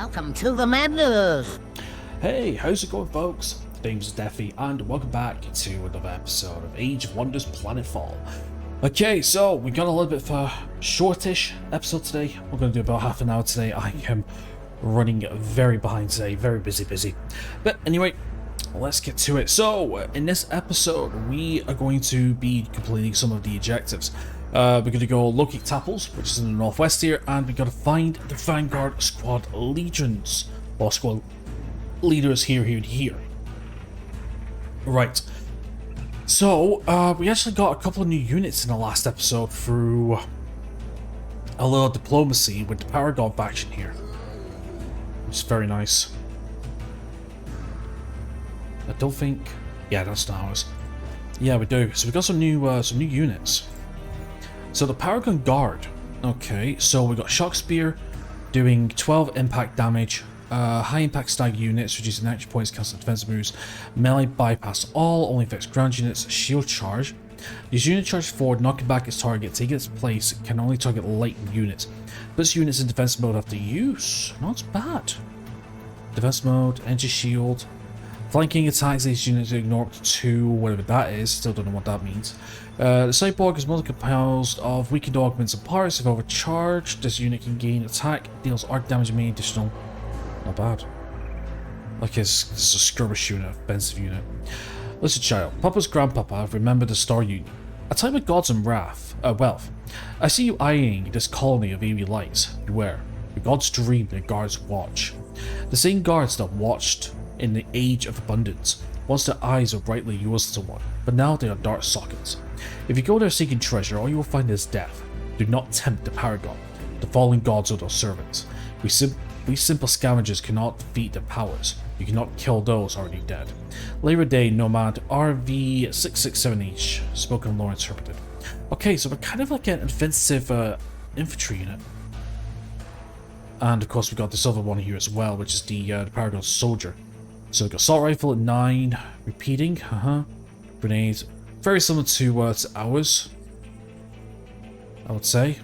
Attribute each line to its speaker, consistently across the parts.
Speaker 1: Welcome to the madness!
Speaker 2: Hey, how's it going, folks? My name's Steffi, and welcome back to another episode of Age of Wonders Planetfall. Okay, so we got a little bit of a shortish episode today. We're going to do about half an hour today. I am running very behind today, very busy. But anyway, let's get to it. So, in this episode, we are going to be completing some of the objectives. We're going to go locate Tapples, which is in the northwest here, and we got to find the Vanguard Squad Legions, or Squad Leaders here. Right. So, we actually got a couple of new units in the last episode through a little diplomacy with the Paragon faction here. It's very nice. I don't think... Yeah, that's not ours. Yeah, we do. So we got some new units. So the Paragon Guard. Okay, so we got Shock Spear doing 12 impact damage. High impact stag units, reducing action points, cancel defensive moves. Melee bypass all, only affects ground units. Shield charge. These units charge forward, knocking back its target, taking its place, can only target light units. Puts units in defense mode after use. Not bad. Defense mode, energy shield. Flanking attacks, these units ignore up to 2, whatever that is. Still don't know what that means. The Cyborg is mostly composed of weakened augments and parts. If overcharged, this unit can gain attack, deals arc damage, and may additional. Not bad. Like it's a skirmish unit, offensive unit. Listen, child. Papa's grandpapa remembered the Star Union. A time of gods and wealth. I see you eyeing this colony of eerie lights. Beware. The gods dream, the guards watch. The same guards that watched in the age of abundance. Once their eyes were brightly yours to one, but now they are dark sockets. If you go there seeking treasure, all you will find is death. Do not tempt the Paragon. The fallen gods are their servants. We simple scavengers cannot defeat their powers. You cannot kill those already dead. Labor Day Nomad RV667H. Spoken lore interpreted. Okay, so we're kind of like an offensive infantry unit. And of course we got this other one here as well, which is the Paragon Soldier. So we've got assault rifle at 9, repeating, grenades, very similar to ours, I would say.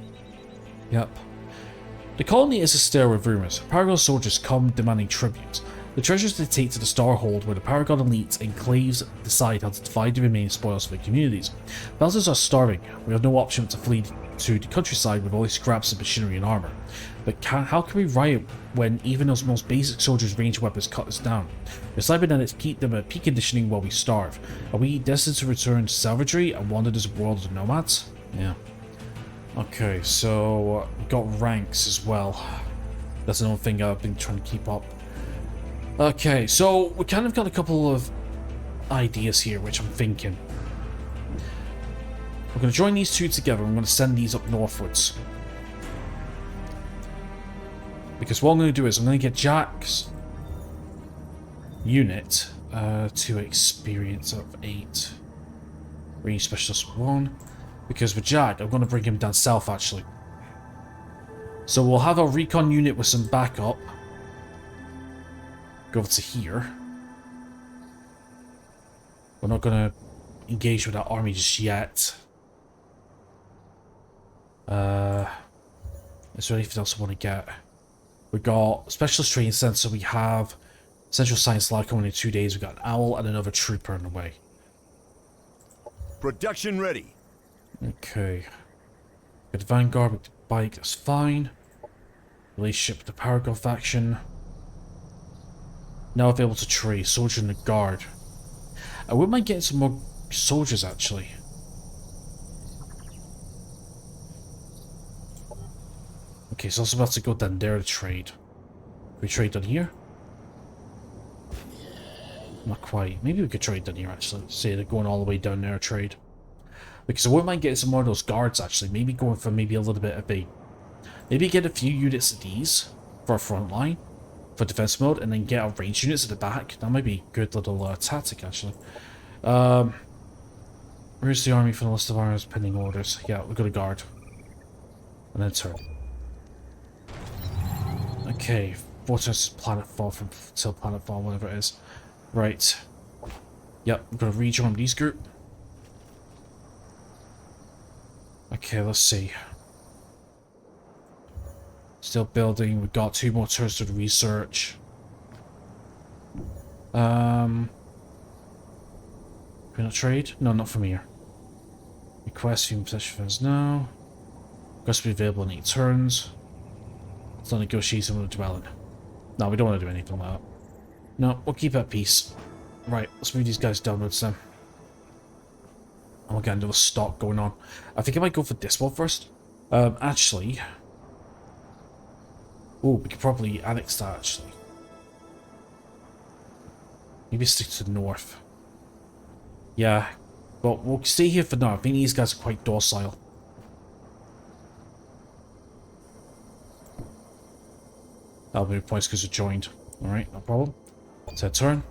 Speaker 2: Yep. The colony is astir with rumors. Paragon soldiers come demanding tribute. The treasures they take to the Starhold, where the Paragon elites enclaves decide how to divide the remaining spoils for their communities. Belters are starving. We have no option to flee to the countryside with all these scraps of machinery and armor. But how can we riot when even those most basic soldiers' ranged weapons cut us down? We're cybernetics keep them at peak conditioning while we starve. Are we destined to return to savagery and wander this world of nomads? Yeah. Okay, so we got ranks as well. That's another thing I've been trying to keep up. Okay, so we kind of got a couple of ideas here, which I'm thinking. We're going to join these two together. I'm going to send these up northwards. Because what I'm going to do is I'm going to get Jack's unit to experience of 8. Range specialist 1. Because with Jack, I'm going to bring him down south actually. So we'll have our recon unit with some backup. Go over to here. We're not going to engage with that army just yet. Is there anything else I want to get? We got Specialist Training Center. We have Central Science Lab coming in 2 days. We got an owl and another trooper on the way.
Speaker 3: Production ready.
Speaker 2: Okay. Got the Vanguard with the bike. That's fine. Relationship with the Paragon faction. Now available to trade. Soldier in the Guard. I wouldn't mind getting some more soldiers actually. Okay, so I was about to go down there to trade. Can we trade down here? Not quite. Maybe we could trade down here actually. Say they're going all the way down there to trade. Because I wouldn't mind getting some more of those guards actually. Maybe going for maybe a little bit of a... Maybe get a few units of these for our front line. For defense mode. And then get our range units at the back. That might be a good little tactic actually. Where's the army for the list of armies pending orders? Yeah, we've got a guard. And then turn. Okay, Fortress Planetfall from till Planetfall, whatever it is. Right. Yep, I'm gonna rejoin these group. Okay, let's see. Still building. We've got 2 more turns to research. Can we not trade? No, not from here. Request human possession funds now. Request to be available in 8 turns. It's not negotiation with the dwelling. No, we don't want to do anything like that. No, we'll keep at peace. Right, let's move these guys downwards then. And we'll get another stock going on. I think I might go for this one first. Actually... Oh, we could probably annex that, actually. Maybe stick to the north. Yeah, but we'll stay here for now. I think these guys are quite docile. That'll be points because we joined. Alright, no problem. It's our turn.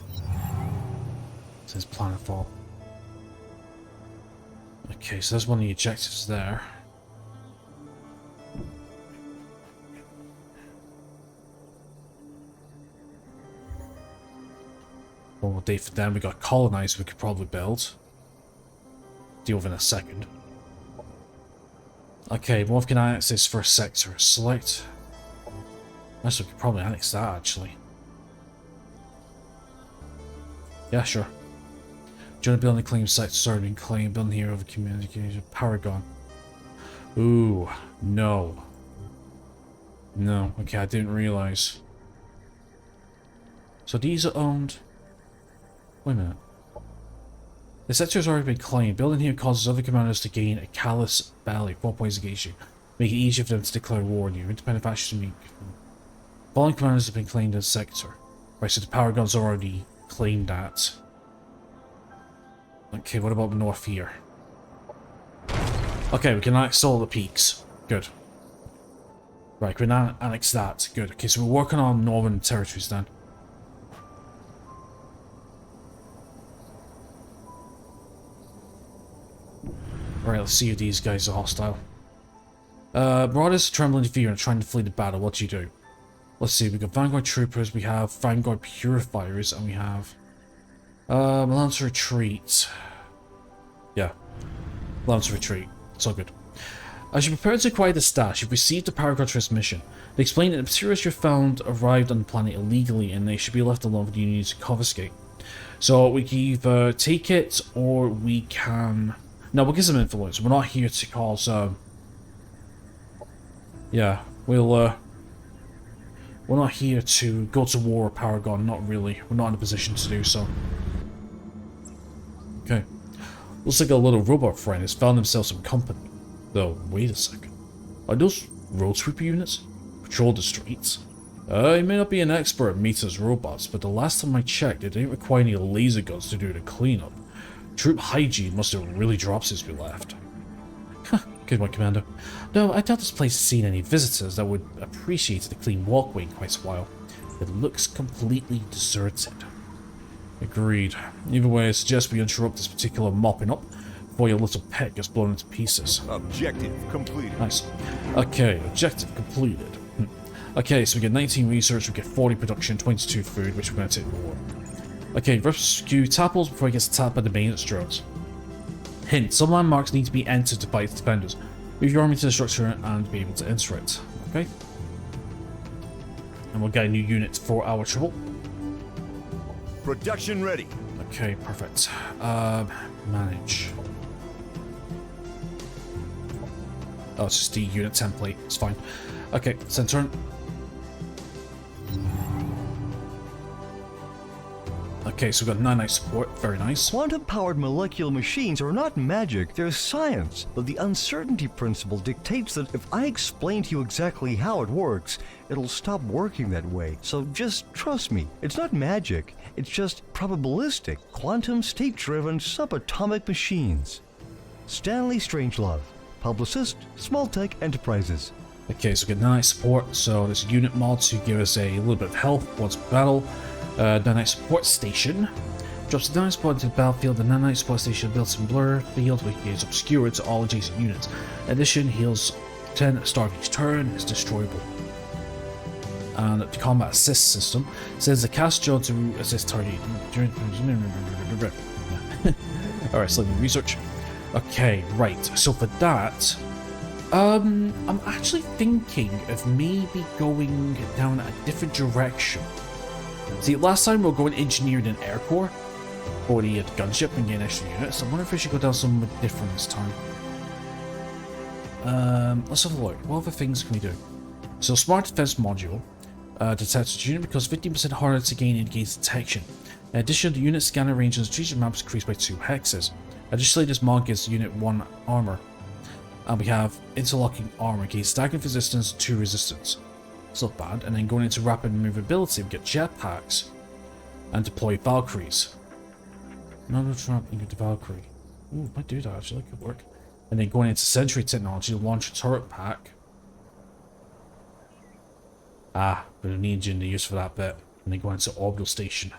Speaker 2: It says Planetfall. Okay, so there's one of the objectives there. One more day for them. We got colonized we could probably build. Deal with in a second. Okay, what can I annex this first sector? Select. Actually, we could probably annex that actually. Yeah, sure. Do you want to build a claim site starting claim building here over communication Paragon? Ooh, no. No, okay, I didn't realize. So these are owned. Wait a minute. The sector has already been claimed. Building here causes other commanders to gain a callous belly, 4 points against you. Make it easier for them to declare war on you. Independent factions meet. Following commanders have been claimed in the sector. Right, so the Paragon's already claimed that. Okay, what about north here? Okay, we can annex all the peaks. Good. Right, we can annex that. Good. Okay, so we're working on northern territories then. Right, let's see if these guys are hostile. Marauders trembling in fear and trying to flee the battle. What do you do? Let's see, we got Vanguard Troopers, we have Vanguard Purifiers, and we have... Lance Retreat. Yeah. Lance Retreat. It's all good. As you prepare to acquire the stash, you've received the Paragon transmission. They explain that the materials you found arrived on the planet illegally, and they should be left alone for the Union to confiscate. So we can either take it, or we can... No, we'll give some influence. We're not here to cause, yeah, we're not here to go to war with Paragon, not really. We're not in a position to do so. Okay. Looks like a little robot friend has found himself some company. Though, wait a second. Are those road sweeper units? Patrol the streets? I may not be an expert at Meta's robots, but the last time I checked, they didn't require any laser guns to do the cleanup. Troop hygiene must have really dropped since we left. Good one, Commander. No, I doubt this place has seen any visitors that would appreciate the clean walkway in quite a while. It looks completely deserted. Agreed. Either way, I suggest we interrupt this particular mopping up before your little pet gets blown into pieces.
Speaker 3: Objective completed.
Speaker 2: Nice. Okay, objective completed. Okay, so we get 19 research, we get 40 production, 22 food, which we're going to take more. Okay, rescue Tapples before he gets attacked by the maintenance drones. Hint, some landmarks need to be entered to fight the defenders. Move your army to the structure and be able to enter it. Okay. And we'll get a new unit for our trouble.
Speaker 3: Production ready.
Speaker 2: Okay, perfect. Manage. Oh, it's just the unit template. It's fine. Okay, send turn. Okay, so we've got 9-night support. Very nice.
Speaker 4: Quantum-powered molecular machines are not magic, they're science. But the uncertainty principle dictates that if I explain to you exactly how it works, it'll stop working that way. So just trust me. It's not magic. It's just probabilistic, quantum state-driven subatomic machines. Stanley Strangelove, publicist, Smalltech Enterprises.
Speaker 2: Okay, so we get 9-night support. So there's unit mods to give us a little bit of health once per battle. 9-night support station drops the 9-night support into the battlefield. The 9-night support station builds some blur field which is obscured to all adjacent units. In addition, heals 10 star each turn, is destroyable. And the combat assist system sends the cast drone to assist target. Alright, so let me research. Okay, right. So for that, I'm actually thinking of maybe going down a different direction. See, last time we were going engineered and air corps for the gunship and gain extra units. I wonder if we should go down somewhere different this time. Let's have a look. What other things can we do? So, smart defense module detects a unit because 15% harder to gain and gains detection. In addition, the unit scanner range on strategic maps increased by 2 hexes. Additionally, this mod gives the unit 1 armor. And we have interlocking armor, gains stagnant resistance, 2 resistance. It's not bad. And then going into rapid movability, we get jetpacks and deploy Valkyries. Another trap into Valkyrie. Ooh, might do that actually, that could work. And then going into Sentry technology, launch a turret pack. Ah, but I need engine to use for that bit. And then go into orbital station.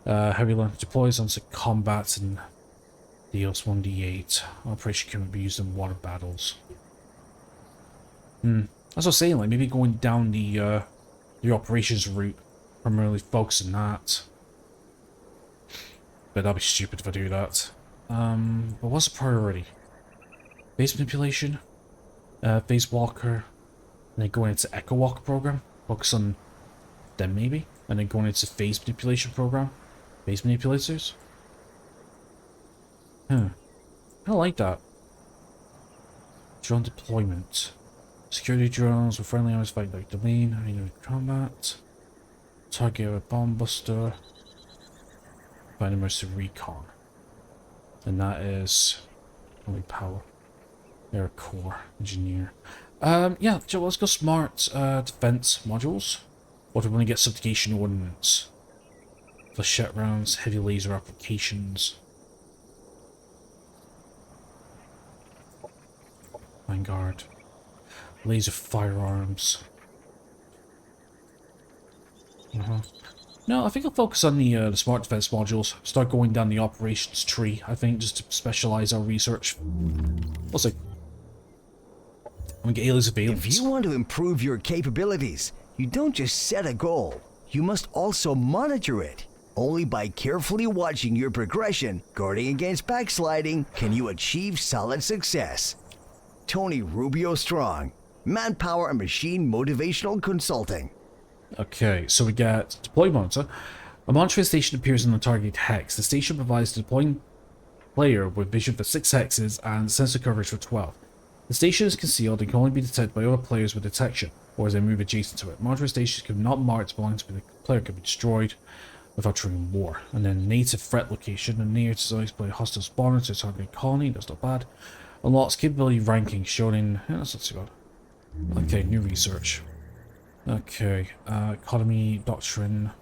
Speaker 2: Heavy launch deploys onto combat and deals 1d8. Operation can be used in water battles. As I was saying, like maybe going down the operations route, primarily focusing that. But that'd be stupid if I do that. But what's the priority? Phase manipulation, phase walker, and then going into Echo Walk program. Focus on them maybe, and then going into phase manipulation program. Phase manipulators. I don't like that. Drone deployment. Security drones with friendly arms fight like domain. I mean, combat. Target with bomb buster. Find immersive recon. And that is only power. Air core engineer. Yeah, so let's go smart defense modules. What do we want to get? Subjugation ordnance. Flechette rounds, heavy laser applications. Vanguard. Laser firearms. No, I think I'll focus on the smart defense modules. Start going down the operations tree, I think, just to specialize our research. We'll see. I'm gonna get aliens available.
Speaker 3: If you want to improve your capabilities, you don't just set a goal. You must also monitor it. Only by carefully watching your progression, guarding against backsliding, can you achieve solid success. Tony Rubio Strong, Manpower and Machine Motivational Consulting.
Speaker 2: Okay, so we get deploy monitor. A monitoring station appears in the target hex. The station provides the deploying player with vision for 6 hexes and sensor coverage for 12. The station is concealed and can only be detected by other players with detection, or as they move adjacent to it. Monitoring stations can not marked belonging to the player can be destroyed without triggering war. And then native threat location, and near to by a hostile spawner to a target colony, that's not bad. Unlocks capability ranking shown in... yeah, that's not too bad. Okay, new research. Okay, economy, doctrine.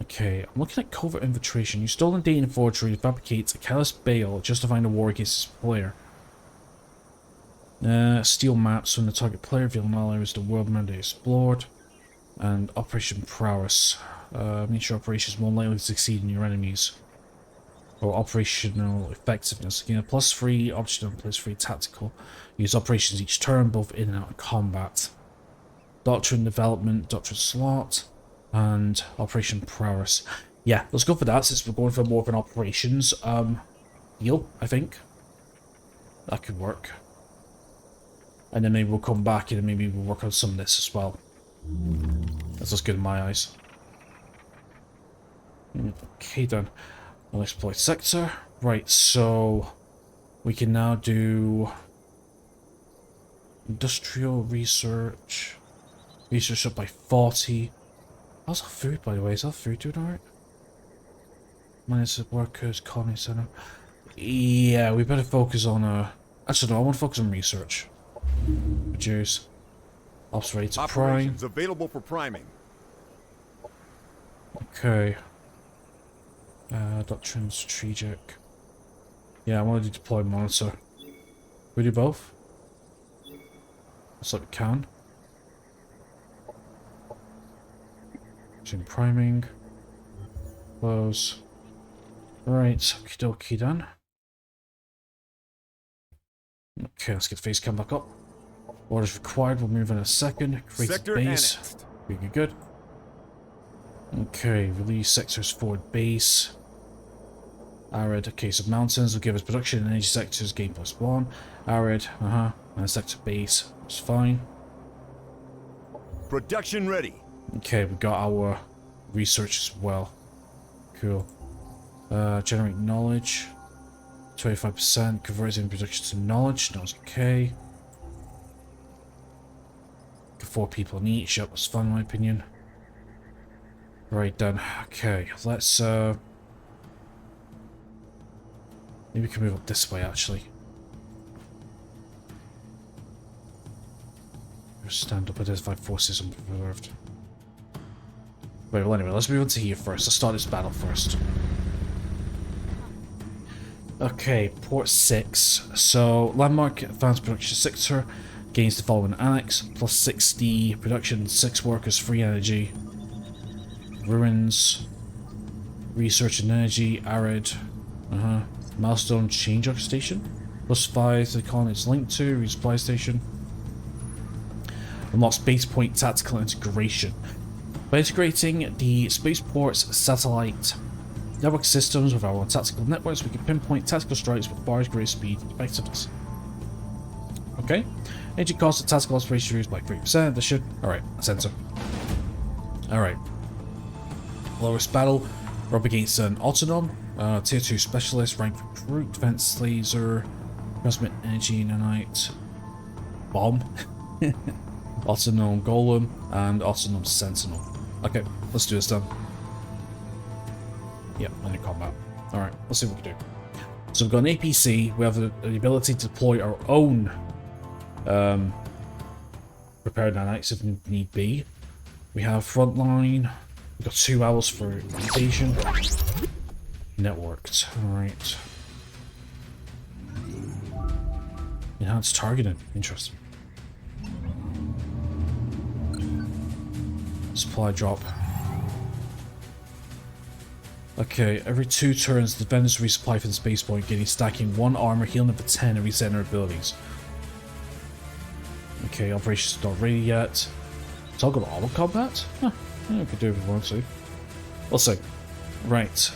Speaker 2: Okay, I'm looking at covert infiltration. Use stolen data and forgery to fabricate a careless bail justifying a war against his player. Steal maps when the target player revealing all areas of the world member explored. And operation prowess. Make sure operations more likely to succeed in your enemies. Or operational effectiveness. Gain a +3 optional, +3 tactical. Use operations each turn, both in and out of combat. Doctrine development, doctrine slot, and operation prowess. Yeah, let's go for that since we're going for more of an operations deal, I think. That could work. And then maybe we'll come back and maybe we'll work on some of this as well. That's looks good in my eyes. Okay then. I'll exploit sector. Right, so we can now do industrial research. Research up by 40. How's our food, by the way? Is our food doing alright? Minus workers, colony center. Yeah, we better focus on actually no, I want to focus on research. Produce. Ops ready to prime.
Speaker 5: Operations available for priming.
Speaker 2: Okay. Doctrine strategic. Yeah, I want to do deploy monitor. We do both? Looks like we can. Using priming. Close. Right, okie dokie done. Okay, let's get the face cam back up. Orders required, we'll move in a second. Create
Speaker 5: Sector
Speaker 2: base.
Speaker 5: annexed.
Speaker 2: Pretty good. Okay, release sectors forward base. Arid. Okay, so mountains will give us production and energy sectors, gain +1. Arid, and sector base. It's fine.
Speaker 5: Production ready.
Speaker 2: Okay, we got our research as well. Cool. Generate knowledge. 25%. Converting production to knowledge. That's okay. 4 people in each. Yep, that's fine in my opinion. Right then. Okay, let's maybe we can move up this way actually. Stand up, identify forces unpreserved. Right, well anyway, let's move on to here first. Let's start this battle first. Okay, port 6. So, landmark advanced production sector gains the following annex, plus 60 production, 6 workers, free energy. Ruins, research and energy, arid, milestone change station, plus 5 to the colony it's linked to, resupply station. Unlock spaceport tactical integration. By integrating the spaceport's satellite network systems with our own tactical networks, we can pinpoint tactical strikes with far greater speed and effectiveness. Okay. Energy cost of tactical operation reduced by 3%. This should. Alright, sensor. Alright. Lowest battle. We're up against an autonom, tier 2 specialist, rank recruit, defense laser, transmit energy, nanite, bomb. Autonom Golem and Autonom Sentinel. Okay, let's do this then. Yep, under combat. Alright, let's see what we can do. So we've got an APC, we have the ability to deploy our own prepared nanites if need be. We have frontline, we've got 2 hours for invasion. Networked, alright. Enhanced targeting, interesting. Supply drop. Okay, every 2 turns, the defenders resupply from the space point, getting stacking 1 armor, healing up to 10, and resetting their abilities. Okay, operations not ready yet. Toggle auto combat? Huh, yeah, we could do it if we want to. We'll see. Right,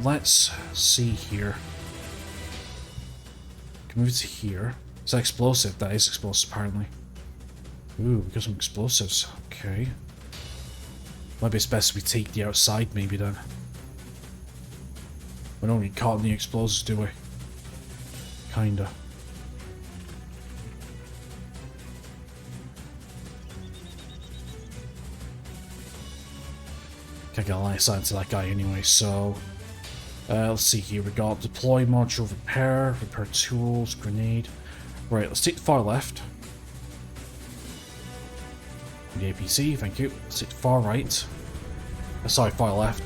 Speaker 2: let's see here. We can move to here. Is that explosive? That is explosive, apparently. Ooh, we got some explosives. Okay. Maybe it's best we take the outside, maybe then. We don't get caught in the explosives, do we? Kinda. Can't get a line of sight to that guy anyway, so... let's see here, we got deploy module, repair tools, grenade. Right, let's take the far left. The APC, thank you. Let's take the far right. Sorry, far left.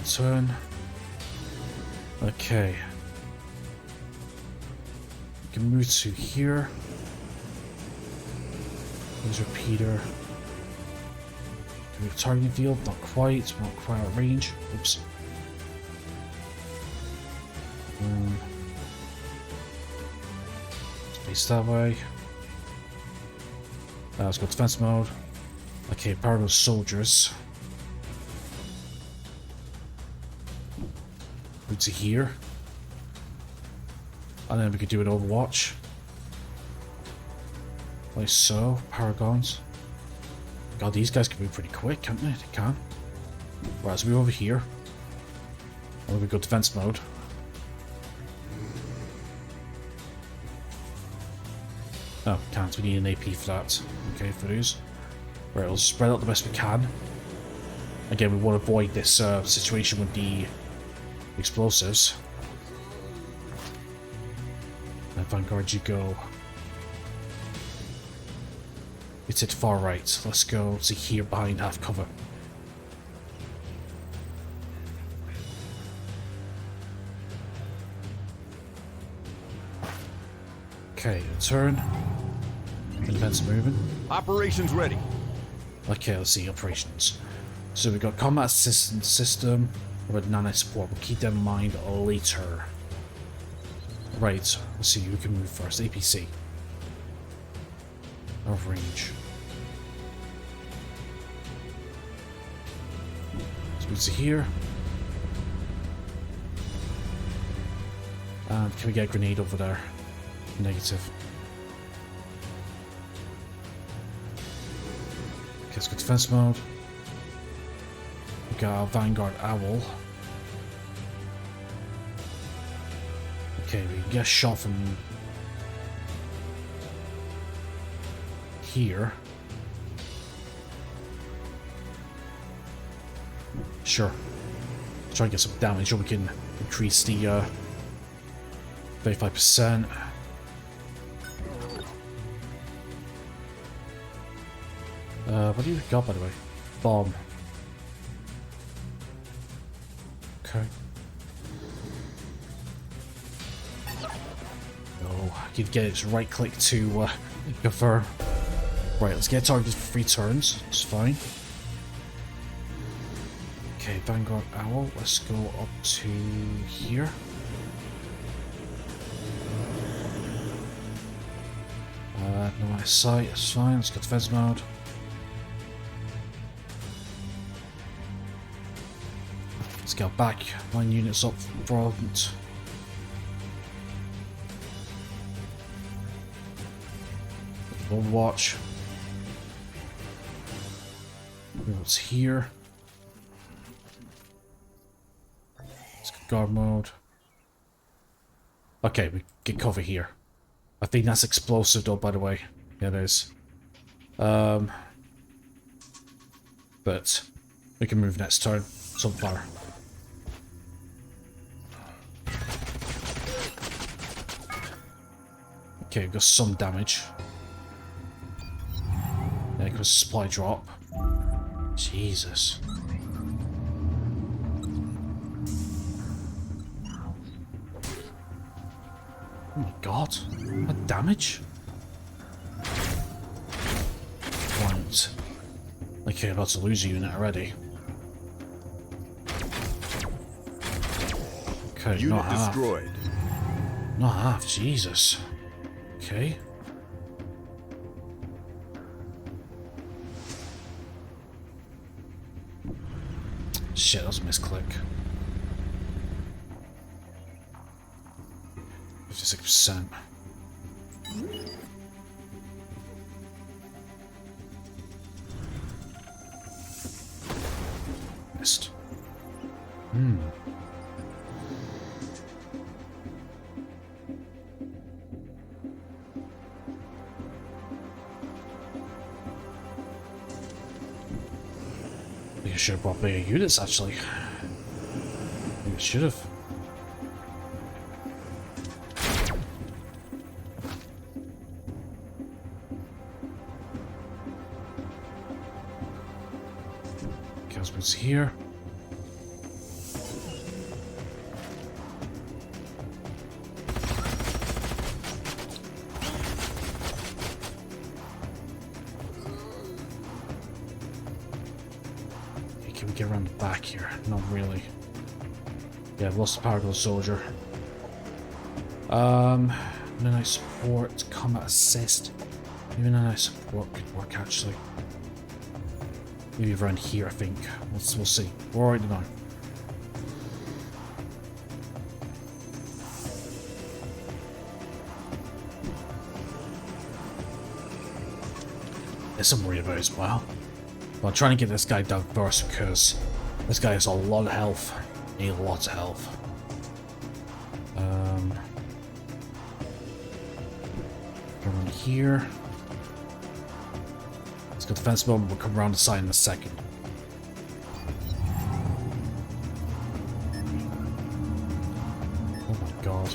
Speaker 2: Turn. Okay. We can move to here. There's repeater. Do we have targeting field? Not quite out of range. Oops. Space that way. Let's go defense mode. Okay, power those soldiers. Move to here. And then we could do an Overwatch. Like so. Paragons. God, these guys can move pretty quick, can't they? They can. Right, let's move over here. And then we go defense mode. Oh, can't. We need an AP for that. Okay, for those. Right, we'll spread out the best we can. Again, we want to avoid this situation with the explosives. And Vanguard, you go. It's at far right. Let's go to here behind half cover. Okay, turn. Defense moving.
Speaker 5: Operations ready.
Speaker 2: Okay, let's see operations. So we've got combat assistance system with nano support. We'll keep that in mind later. Right, let's see who can move first. APC. Out of range. Let's go to here. And can we get a grenade over there? Negative. Okay, let's go defense mode. We got our Vanguard Owl. Okay, we can get a shot from here. Sure. Try and get some damage, or we can increase the 35%. What do you got, by the way? Bomb. Okay. Oh, you'd get its right click to confirm. Right, let's get targeted for 3 turns. It's fine. Okay, Vanguard Owl. Let's go up to here. No line of sight. It's fine. Let's go defense mode. Let's go back. Line units up front. Overwatch. What's here? Let's go guard mode. Okay, we get cover here. I think that's explosive though, by the way. Yeah, it is. But we can move next turn. Sunfire. Okay, we've got some damage. There goes supply drop. Jesus. Oh my god. What damage? Right. Okay, about to lose a unit already. Okay,
Speaker 5: Unit
Speaker 2: not half.
Speaker 5: destroyed.
Speaker 2: Not half, Jesus. Okay. Shit, that was a misclick. 56%. Missed. I should have brought bigger units, actually. I think I should have. Chaos here. Can we get around the back here? Not really. Yeah, I've lost the power of the soldier. Midnight support, combat assist. Maybe midnight support could work actually. Maybe around here, I think. We'll see. We're already now. There's some worry about as well. But I'm trying to get this guy down first because this guy has a lot of health. A lot of health. Around here. Let's go defense mode. We'll come around the side in a second. Oh my god.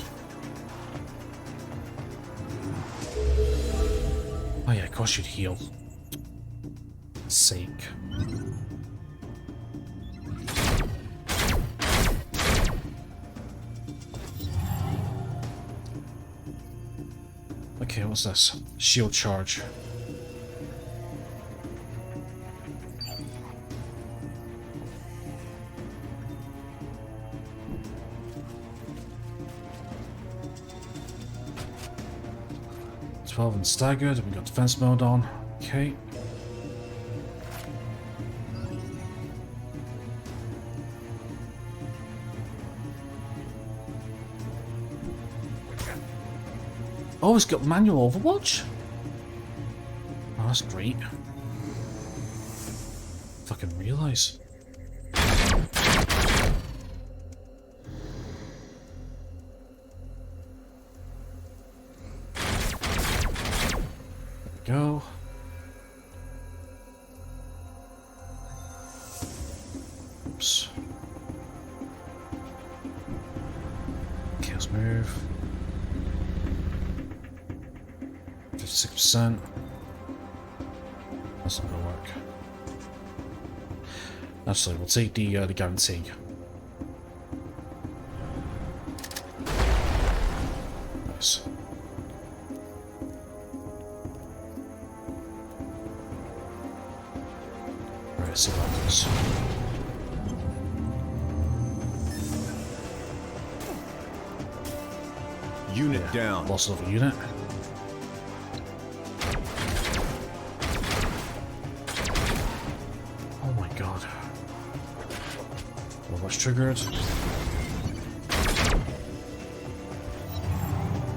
Speaker 2: Oh yeah, of course you'd heal. Sake. Okay, what's this? Shield charge. $12 and staggered, we got defense mode on. Okay. Oh, it's got manual Overwatch? Oh, that's great. Fucking realise. Go. Oops. Okay, let's move. 56%. That's not gonna work. Actually, we'll take the guarantee. Nice. Right, see what happens.
Speaker 5: Unit down.
Speaker 2: Lost of a unit. Oh my god. Well, that's triggered.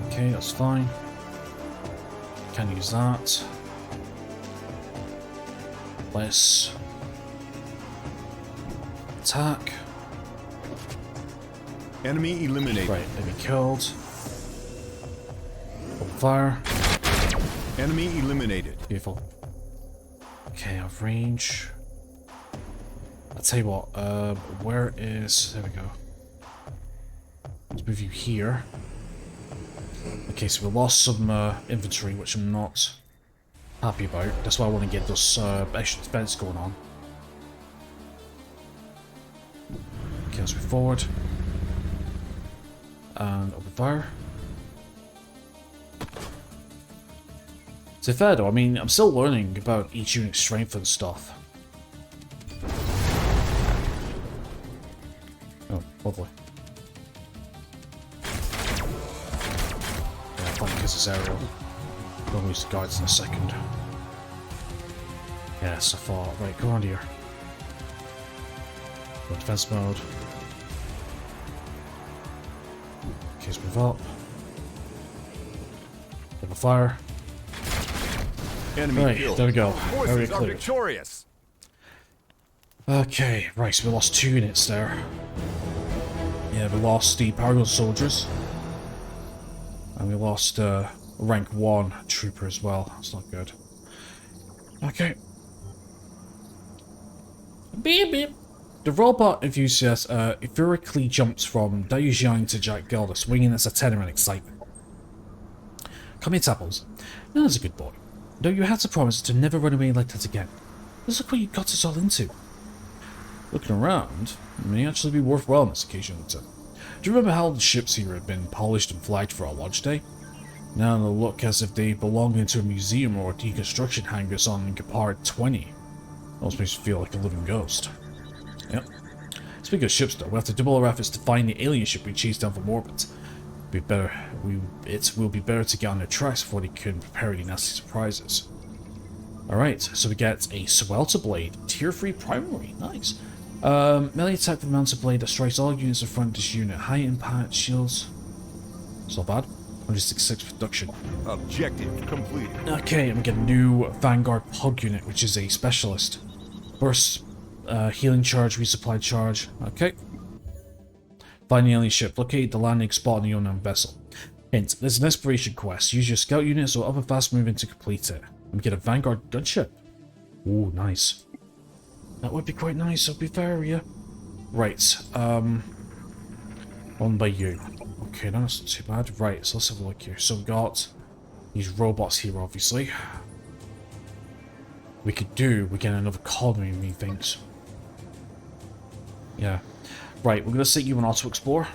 Speaker 2: Okay, that's fine. Can't use that. Let's attack.
Speaker 5: Enemy eliminated.
Speaker 2: Right, enemy killed. Open fire.
Speaker 5: Enemy eliminated.
Speaker 2: Beautiful. Okay, I have range. I'll tell you what, where is... There we go. Let's move you here. Okay, so we lost some inventory, which I'm not happy about. That's why I want to get those extra defense going on. Okay, let's move forward. And open fire. To be fair though, I mean, I'm still learning about each unit's strength and stuff. Oh, lovely. Yeah, fine because it's aerial. We'll lose the guards in a second. Yes, I thought. Right, go on here. Go defense mode. Okay, let's move up. Double fire.
Speaker 5: Enemy
Speaker 2: Right,
Speaker 5: killed.
Speaker 2: there we go.
Speaker 5: Forces
Speaker 2: Area
Speaker 5: are
Speaker 2: cleared.
Speaker 5: victorious.
Speaker 2: Okay, right, so we lost 2 units there. Yeah, we lost the Paragon soldiers. And we lost rank 1 trooper as well. That's not good. Okay. Beep beep. The robot enthusiast furiously jumps from Dao Jiang to Jack Gelder, swinging as a tenor in excitement. Come here, Tapples. Now that's a good boy. Though you had to promise to never run away like that again. Just look what you got us all into. Looking around, it may actually be worthwhile on this occasion. Do you remember how the ships here had been polished and flagged for our launch day? Now they look as if they belong into a museum or deconstruction hangars on Gepard 20. Almost makes you feel like a living ghost. Yep. Speaking of ships though, we have to double our efforts to find the alien ship we chased down from orbit. It will be better to get on their tracks before they can prepare any nasty surprises. Alright, so we get a Swelter Blade, tier 3 primary, nice. Melee attack with mounted blade that strikes all units in front of this unit. High impact shields. It's not bad. 166 reduction.
Speaker 5: Objective completed.
Speaker 2: Okay, and we get a new Vanguard Pug unit, which is a specialist. Burst, healing charge, resupply charge. Okay. Find the alien ship. Locate the landing spot on the unknown vessel. Hint, there's an exploration quest. Use your scout units or other fast movement to complete it. And we get a Vanguard gunship. Ooh, nice. That would be quite nice, I'll be fair with you. Right, on by you. Okay, no, that's not too bad. Right, so let's have a look here. So we've got these robots here, obviously. We get another colony, methinks. Yeah. Right, we're going to set you on Auto Explore.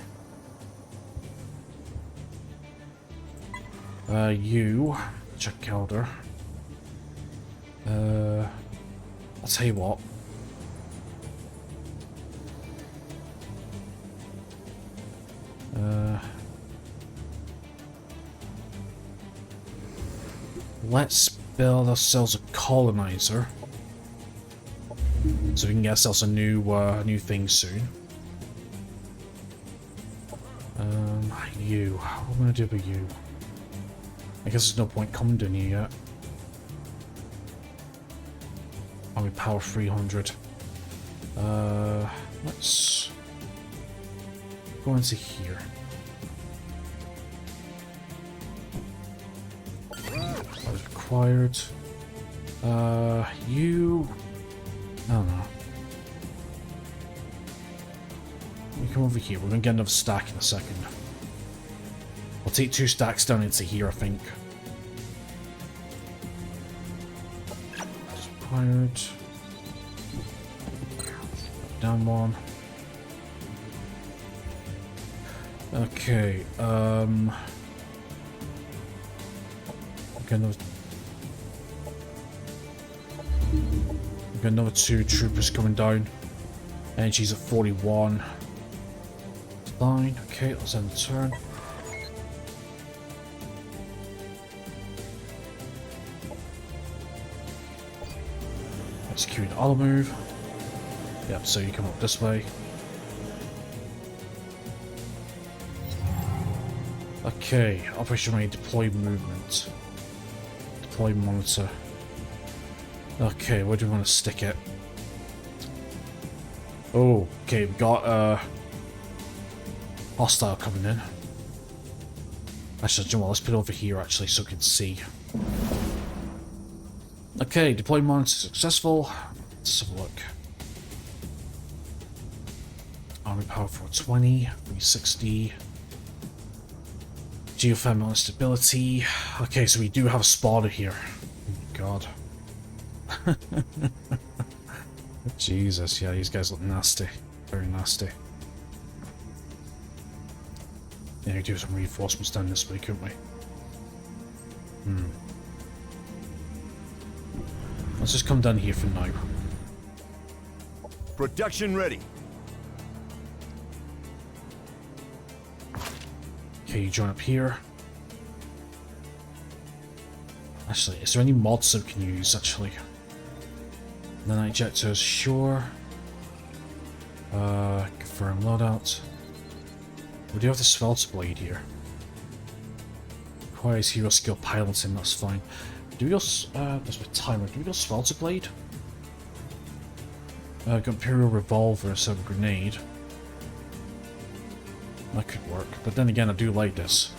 Speaker 2: You, check Calder. I'll tell you what. Let's build ourselves a colonizer, so we can get ourselves a new thing soon. You, what am I gonna do with you? I guess there's no point coming down here yet. Army power 300. Let's go into here. That was required. You... I don't know. Let me come over here. We're gonna get another stack in a second. I'll take 2 stacks down into here, I think. Required. Down 1. Okay, We've got another 2 troopers coming down. Energy's at 41. Fine, okay, let's end the turn. Execute auto move. Yep, so you come up this way. Okay, operation ready, deploy movement. Deploy monitor. Okay, where do we want to stick it? Oh, okay, we've got hostile coming in. Actually, do you know what, let's put it over here actually so we can see. Okay, deploy monitor successful. Let's have a look. Army power 420, 360. Geothermal instability. Okay, so we do have a spotter here. Oh my god. Jesus, yeah, these guys look nasty. Very nasty. Yeah, we do some reinforcements down this way, couldn't we? Let's just come down here for now.
Speaker 5: Production ready.
Speaker 2: Okay, you join up here. Actually, is there any mods that we can use, actually? Nanite ejectors, sure. Confirm loadout. We do have the Svelter Blade here. Requires hero skill piloting, that's fine. Do we go, that's with timer, do we go Svelter Blade? Got Imperial Revolver instead of a grenade. That could work, but then again I do like this.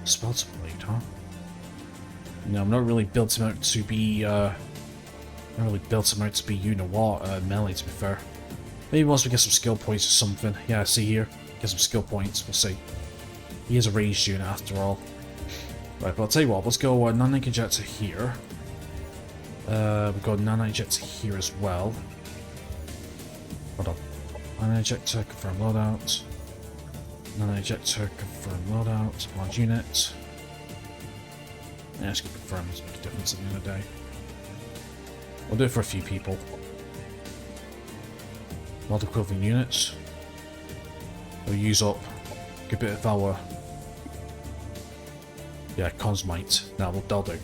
Speaker 2: Svelter Blade, huh? No, I'm not really built him out to be, you know what, melee to be fair. Maybe once we get some skill points or something. Yeah, see here, get some skill points, we'll see. He is a ranged unit after all. Right, but I'll tell you what, let's go Nanite Ejector here. We've got Nanite Ejector here as well. Hold on. Nanite Ejector, confirm loadout. Nanite Ejector, confirm loadout. Large unit. Yeah, it's going to confirm, doesn't make a difference at the end of the day. We'll do it for a few people. Mod equivalent units. We'll use up a good bit of our... Yeah, cons might. Now they'll do.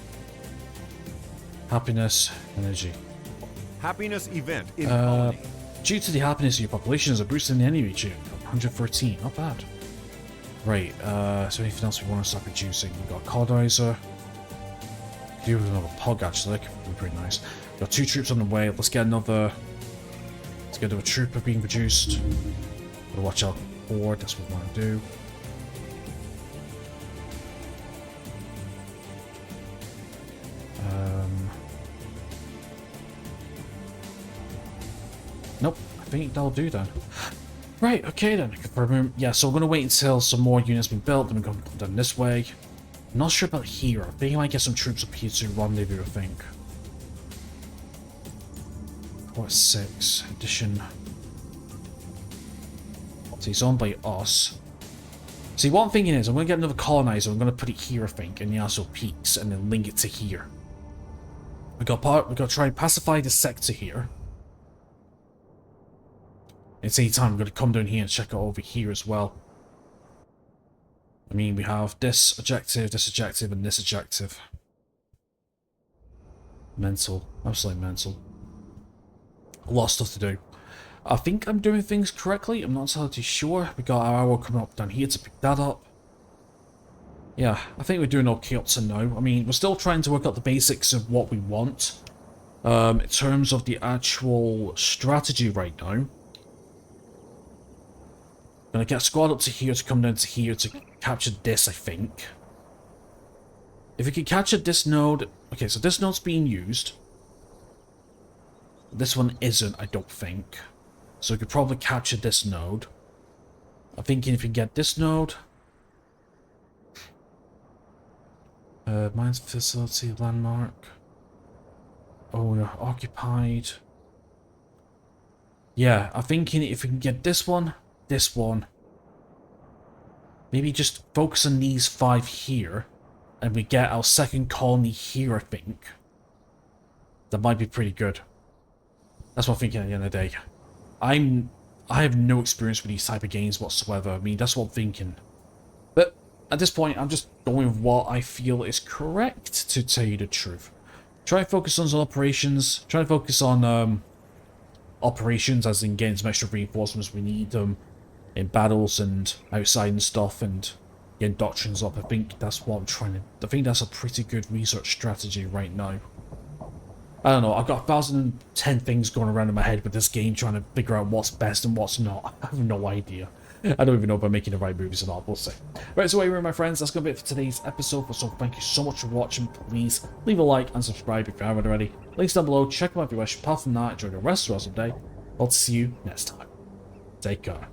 Speaker 2: Happiness, energy.
Speaker 5: Happiness event in colony.
Speaker 2: Due to the happiness of your population, is a boost in the enemy region. 113, not bad. Right, is there anything else we want to start producing? We've got a colonizer. Could do with another pug actually, that could be pretty nice. We've got 2 troops on the way, let's get another trooper being produced. Gotta watch out for, that's what we want to do. Nope, I think that'll do then. Right, okay then. Yeah, so we're going to wait until some more units have been built, then we're going to come down this way. I'm not sure about here. I think I might get some troops up here to rendezvous, I think. Port 6, addition. So he's owned by us. See, what I'm thinking is, I'm going to get another colonizer, I'm going to put it here, I think, in the Astral Peaks, and then link it to here. We've got to try and pacify the sector here. It's any time, we're going to come down here and check it over here as well. I mean, we have this objective, and this objective. Mental. Absolutely mental. A lot of stuff to do. I think I'm doing things correctly. I'm not entirely sure. We got our hour coming up down here to pick that up. Yeah, I think we're doing okay up to now. I mean, we're still trying to work out the basics of what we want. In terms of the actual strategy right now. Gonna get a squad up to here to come down to here to capture this, I think. If we can capture this node... Okay, so this node's being used. This one isn't, I don't think. So we could probably capture this node. I'm thinking if we get this node... mines facility, landmark. Owner occupied. Yeah, I'm thinking if we can get this one, maybe just focus on these 5 here, and we get our second colony here, I think. That might be pretty good. That's what I'm thinking at the end of the day. I have no experience with these type of games whatsoever. I mean, that's what I'm thinking. But at this point, I'm just going with what I feel is correct, to tell you the truth. Try and focus on some operations. Try and focus on operations, as in getting some extra reinforcements. We need them in battles and outside and stuff, and getting doctrines up. I think that's what I'm trying to... I think that's a pretty good research strategy right now. I don't know, I've got 1,010 things going around in my head with this game, trying to figure out what's best and what's not. I have no idea. I don't even know if I'm making the right moves or not, we'll see. Right, so anyway, my friends, that's going to be it for today's episode. So thank you so much for watching. Please leave a like and subscribe if you haven't already. Links down below, check them out if you wish. Apart from that, enjoy the rest of the day. I'll see you next time. Take care.